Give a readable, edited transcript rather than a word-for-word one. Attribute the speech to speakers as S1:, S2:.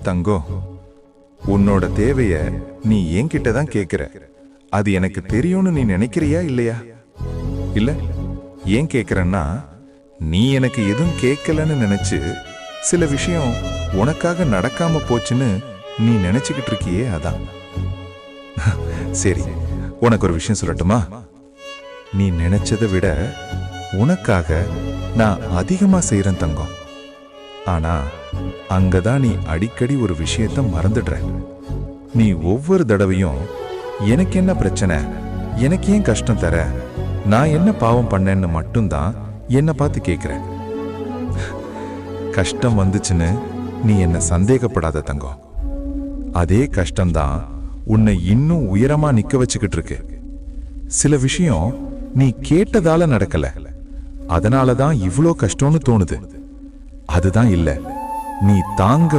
S1: தங்கம், உன்னோட தேவைய நீ என்கிட்ட தான் கேக்குற. அது எனக்கு தெரியும்னு நீ நினைக்கிறியா இல்லையா? இல்ல, ஏன் கேக்குறன்னா, நீ எனக்கு எதுவும் கேட்கலன்னு நினைச்சு சில விஷயம் உனக்காக நடக்காம போச்சுன்னு நீ நினைச்சுக்கிட்டு இருக்கியே, அதான். சரி, உனக்கு ஒரு விஷயம் சொல்லட்டுமா? நீ நினைச்சதை விட உனக்காக நான் அதிகமா செய்யறேன் தங்கம். ஆனா அங்கதான் நீ அடிக்கடி ஒரு விஷயத்த மறந்துடுற. நீ ஒவ்வொரு தடவையும் எனக்கு என்ன பிரச்சனை, எனக்கு ஏன் கஷ்டம் தர, நான் என்ன பாவம் பண்ணேன்னு மட்டும்தான் என்ன பார்த்து கேட்கிற. கஷ்டம் வந்துச்சுன்னு நீ என்ன சந்தேகப்படாத தங்கம். அதே கஷ்டம்தான் உன்னை இன்னும் உயரமா நிக்க வச்சுக்கிட்டு இருக்கு. சில விஷயம் நீ கேட்டதால நடக்கல, அதனாலதான் இவ்ளோ கஷ்டம்னு தோணுது. அதுதான் இல்ல, நீ தாங்க